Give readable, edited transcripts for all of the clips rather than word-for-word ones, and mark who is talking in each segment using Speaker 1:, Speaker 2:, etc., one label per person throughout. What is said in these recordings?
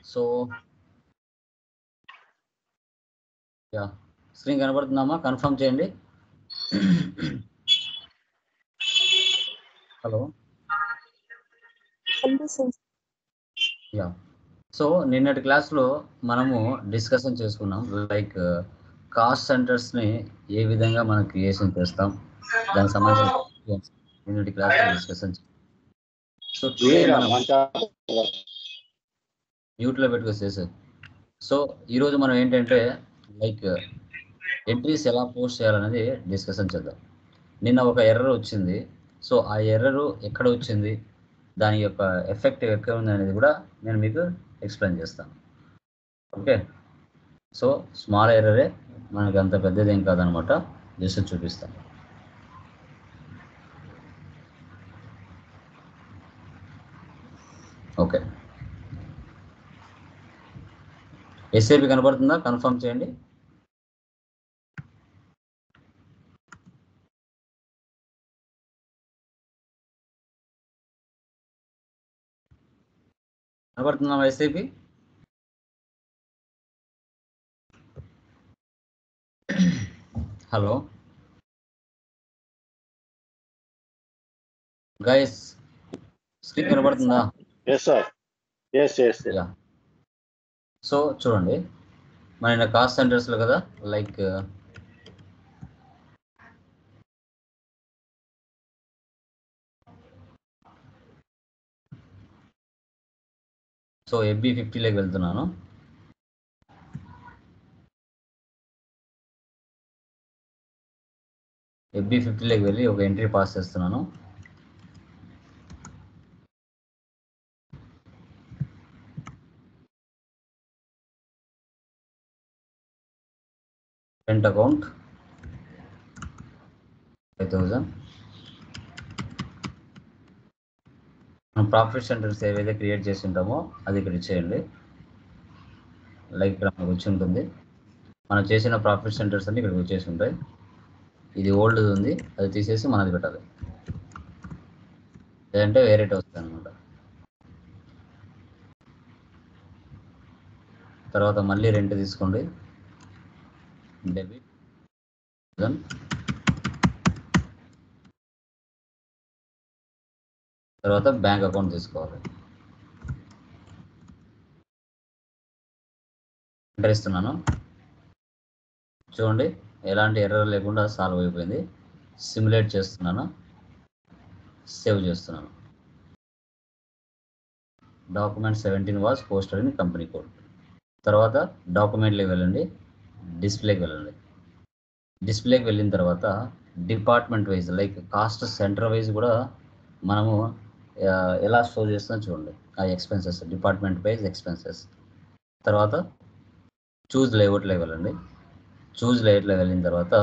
Speaker 1: So yeah screen కనబడుతుందమ్మా? Confirm చేయండి. Hello. Yeah. So నిన్నటి క్లాస్లో మనము డిస్కషన్ చేసుకున్నాం లైక్ కాస్ట్ సెంటర్స్ని ఏ విధంగా మనం క్రియేషన్ చేస్తాం, దానికి సంబంధించిన నిన్నటి క్లాస్లో డిస్కషన్. సో టుడే మనం మ్యూట్లో పెట్టుకొచ్చేసి. సో ఈరోజు మనం ఏంటంటే లైక్ ఎంట్రీస్ ఎలా పోస్ట్ చేయాలనేది డిస్కషన్ చేద్దాం. నిన్న ఒక ఎర్రర్ వచ్చింది. సో ఆ ఎర్రర్ ఎక్కడ వచ్చింది, దాని యొక్క ఎఫెక్ట్ ఎక్కడ ఉంది అనేది కూడా నేను మీకు ఎక్స్ప్లెయిన్ చేస్తాను. ఓకే. సో స్మాల్ ఎర్రరే, మనకి అంత పెద్దది ఏం కాదనమాట. జస్ట్ చూపిస్తాను. ఓకే. ఎస్ఏపి కనబడుతుందా? కన్ఫర్మ్ చేయండి. కనబడుతుందా ఎస్ఏపి? హలో గైస్, స్క్రీన్ కనబడుతుందా?
Speaker 2: Yes sir. Yes.
Speaker 1: Yeah. So చూడండి, మన కాస్ట్ సెంటర్స్లో కదా లైక్ సో FB50లోకి వెళ్తున్నాను. FB50లోకి వెళ్ళి ఒక ఎంట్రీ పాస్ చేస్తున్నాను. Rent account 5000. మనం ప్రాఫిట్ సెంటర్స్ ఏవైతే క్రియేట్ చేసి ఉంటామో అది ఇక్కడ ఇచ్చేయండి. లైక్ ఇక్కడ మనకు వచ్చి ఉంటుంది, మనం చేసిన ప్రాఫిట్ సెంటర్స్ అన్ని ఇక్కడికి వచ్చేసి ఉంటాయి. ఇది ఓల్డ్ ఉంది, అది తీసేసి మనది పెట్టాలి, లేదంటే వేరేటి వస్తుంది అనమాట. తర్వాత మళ్ళీ రెంట్ తీసుకోండి, డెబిట్. తర్వాత బ్యాంక్ అకౌంట్ తీసుకోవాలి. ఎంటర్ ఇస్తున్నాను. చూడండి, ఎలాంటి ఎర్రర్ లేకుండా సాల్వ్ అయిపోయింది. సిమ్యులేట్ చేస్తున్నాను, సేవ్ చేస్తున్నాను. Document 17 was posted in company code. తర్వాత డాక్యుమెంట్లోకి వెళ్ళండి, డిస్ప్లేకి వెళ్ళండి. డిస్ప్లేకి వెళ్ళిన తర్వాత department wise like cost centre wise కూడా మనము ఎలా స్టోర్ చేస్తుందో చూడండి. ఆ ఎక్స్పెన్సెస్ డిపార్ట్మెంట్ వైజ్ ఎక్స్పెన్సెస్. తర్వాత చూజ్ లేఅవుట్లోకి వెళ్ళండి. చూజ్ లేఅవుట్లో వెళ్ళిన తర్వాత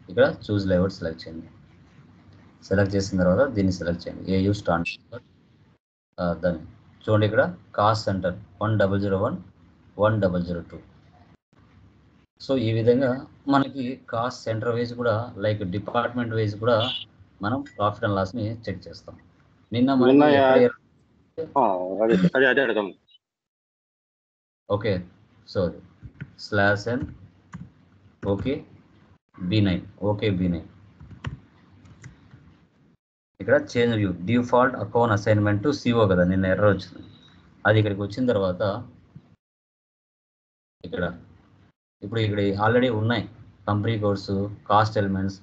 Speaker 1: ఇక్కడ చూజ్ లేఅవుట్ సెలెక్ట్ చేయండి. సెలెక్ట్ చేసిన తర్వాత దీన్ని సెలెక్ట్ చేయండి. AU స్టాండ్ దాన్ని చూడండి. ఇక్కడ కాస్ట్ సెంటర్ 1001, 1002. సో ఈ విధంగా మనకి కాస్ట్ సెంటర్ వైజ్ కూడా లైక్ డిపార్ట్మెంట్ వైజ్ కూడా మనం ప్రాఫిట్ అండ్ లాస్ని చెక్ చేస్తాం. నిన్న okay. So /n okay B9 okay B9 ఇక్కడ change view default account assignment to CO కదా, నిన్న ఎర్రర్ వచ్చింది. అది ఇక్కడికి వచ్చిన తర్వాత ఇప్పుడు ఇక్కడ ఆల్రెడీ ఉన్నాయి company course, cost elements.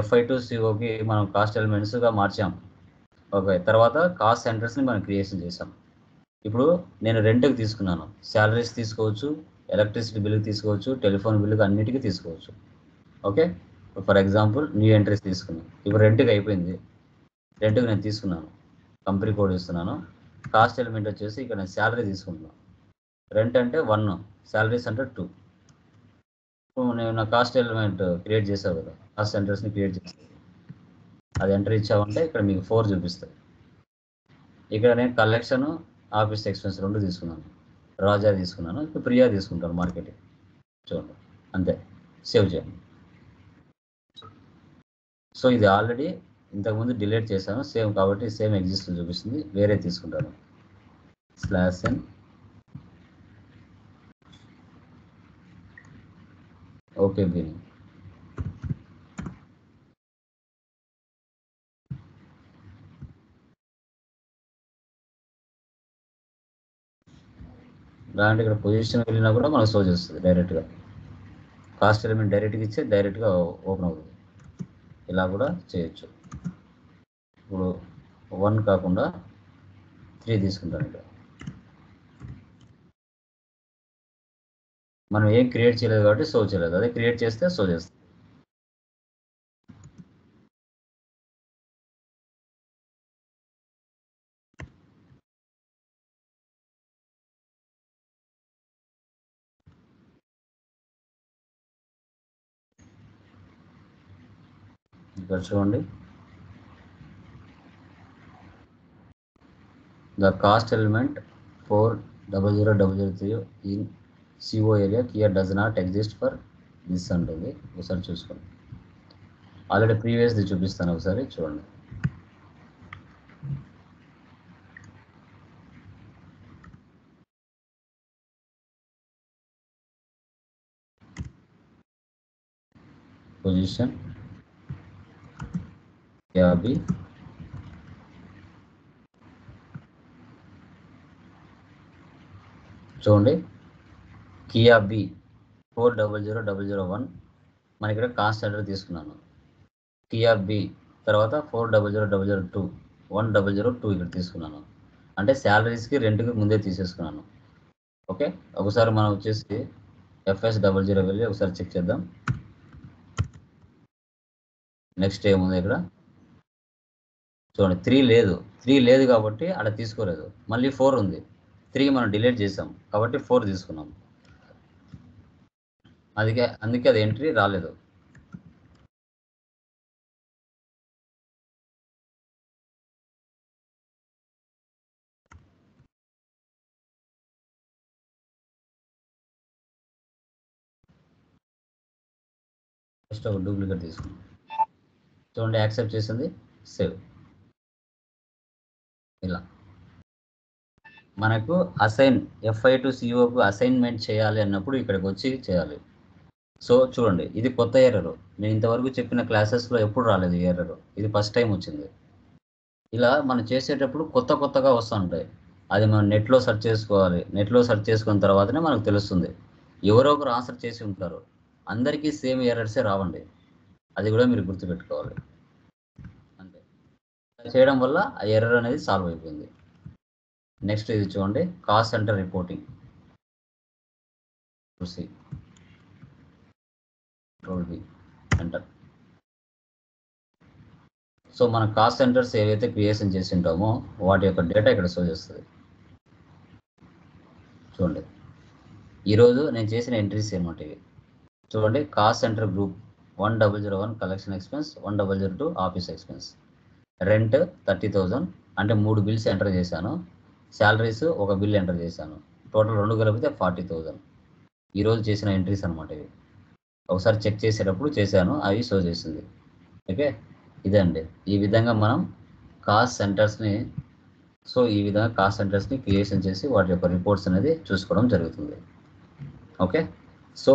Speaker 1: FI to COకి మనం కాస్ట్ ఎలిమెంట్స్గా మార్చాం. ఓకే. తర్వాత కాస్ట్ సెంటర్స్ని మనం క్రియేషన్ చేసాం. ఇప్పుడు నేను రెంట్కి తీసుకున్నాను, శాలరీస్ తీసుకోవచ్చు, ఎలక్ట్రిసిటీ బిల్లుకి తీసుకోవచ్చు, టెలిఫోన్ బిల్లుకి అన్నిటికీ తీసుకోవచ్చు. Okay. For example new entries తీసుకున్నాను. ఇప్పుడు రెంట్కి అయిపోయింది, రెంట్కి నేను తీసుకున్నాను, కంపెనీ కోడ్ ఇస్తున్నాను. కాస్ట్ ఎలిమెంట్ వచ్చేసి ఇక్కడ నేను శాలరీ తీసుకుంటున్నాను. రెంట్ అంటే 1, శాలరీస్ అంటే 2. నేను నా కాస్ట్ ఎలిమెంట్ క్రియేట్ చేసావు కదా, కాస్ట్ సెంటర్స్ని క్రియేట్ చేసాను, అది ఎంటర్ ఇచ్చామంటే ఇక్కడ మీకు 4 చూపిస్తాయి. ఇక్కడ నేను కలెక్షన్, ఆఫీస్ ఎక్స్పెన్స్ 2 తీసుకున్నాను, రాజా తీసుకున్నాను, ఇప్పుడు ప్రియా తీసుకుంటాను మార్కెటింగ్. చూడండి, అంతే. సేవ్ చేయండి. సో ఇది ఆల్రెడీ ఇంతకుముందు డిలీట్ చేశాను, సేమ్ కాబట్టి సేమ్ ఎగ్జిస్ట్ చూపిస్తుంది. వేరే తీసుకుంటాను /n ఓకే బిల్. దాంట్లో ఇక్కడ పొజిషన్ వెళ్ళినా కూడా మనకు షో చేస్తుంది డైరెక్ట్గా. కాస్ట్ ఎలిమెంట్ డైరెక్ట్గా ఇచ్చే డైరెక్ట్గా ఓపెన్ అవుతుంది. ఇలా కూడా చేయొచ్చు. ఇప్పుడు 1 కాకుండా 3 తీసుకుంటాను ఇక్కడ. మనం ఏం క్రియేట్ చేయలేదు కాబట్టి షో చేయలేదు, అదే క్రియేట్ చేస్తే షో చేస్తుంది. ఇక్కడ చూడండి, the cost element 40003 in CO area here does not exist for this అంటుంది. ఒకసారి చూసుకోండి. ఆల్రెడీ ప్రీవియస్ది చూపిస్తాను, ఒకసారి చూడండి. పొజిషన్ యాబీ చూడండి, కియా బి 400001 మన ఇక్కడ కాస్ట్ సెంటర్ తీసుకున్నాను. కియా బి తర్వాత 400002 1002 ఇక్కడ తీసుకున్నాను. అంటే శాలరీస్కి రెంట్కి ముందే తీసేసుకున్నాను. ఓకే, ఒకసారి మనం వచ్చేసి FS00 వెళ్ళి ఒకసారి చెక్ చేద్దాం. నెక్స్ట్ ఏముంది ఇక్కడ చూడండి, 3 లేదు కాబట్టి అక్కడ తీసుకోలేదు. మళ్ళీ 4 ఉంది, 3 మనం డిలీట్ చేసాం కాబట్టి 4 తీసుకున్నాం. అందుకే అది ఎంట్రీ రాలేదు. ఫస్ట్ ఒక డూప్లికేట్ తీసుకున్నాం. చూడండి, యాక్సెప్ట్ చేసింది, సేవ్. ఇలా మనకు అసైన్ FI to COకు అసైన్మెంట్ చేయాలి అన్నప్పుడు ఇక్కడికి వచ్చి చేయాలి. సో చూడండి, ఇది కొత్త ఎర్రర్. నేను ఇంతవరకు చెప్పిన క్లాసెస్లో ఎప్పుడు రాలేదు ఈ ఎర్రర్, ఇది ఫస్ట్ టైం వచ్చింది. ఇలా మనం చేసేటప్పుడు కొత్తగా వస్తూ ఉంటాయి. అది మనం నెట్లో సెర్చ్ చేసుకోవాలి. నెట్లో సెర్చ్ చేసుకున్న తర్వాతనే మనకు తెలుస్తుంది. ఎవరో ఒకరు ఆన్సర్ చేసి ఉంటారు, అందరికీ సేమ్ ఎర్రర్సే రావండి. అది కూడా మీరు గుర్తుపెట్టుకోవాలి. అంతే, చేయడం వల్ల ఆ ఎర్రర్ అనేది సాల్వ్ అయిపోయింది. నెక్స్ట్ ఇది చూడండి, cost centre reporting. Enter. So మన కాస్ట్ సెంటర్స్ ఏవైతే క్రియేషన్ చేసి ఉంటామో వాటి యొక్క డేటా ఇక్కడ షో చేస్తుంది. చూడండి, ఈరోజు నేను చేసిన ఎంట్రీస్ ఏమంటే ఇవి చూడండి. Cost centre group 1001 collection expense, 1002 office expense. Rent 30,000 అంటే 3 బిల్స్ ఎంటర్ చేశాను. శాలరీస్ ఒక బిల్ ఎంటర్ చేశాను. టోటల్ 2 కలిపితే 40,000. ఈరోజు చేసిన ఎంట్రీస్ అనమాట ఇవి. ఒకసారి చెక్ చేసేటప్పుడు చేశాను, అవి షో చేసింది. ఓకే, ఇదే అండి. ఈ విధంగా మనం కాస్ట్ సెంటర్స్ని క్రియేషన్ చేసి వాటి యొక్క రిపోర్ట్స్ అనేది చూసుకోవడం జరుగుతుంది. Okay, so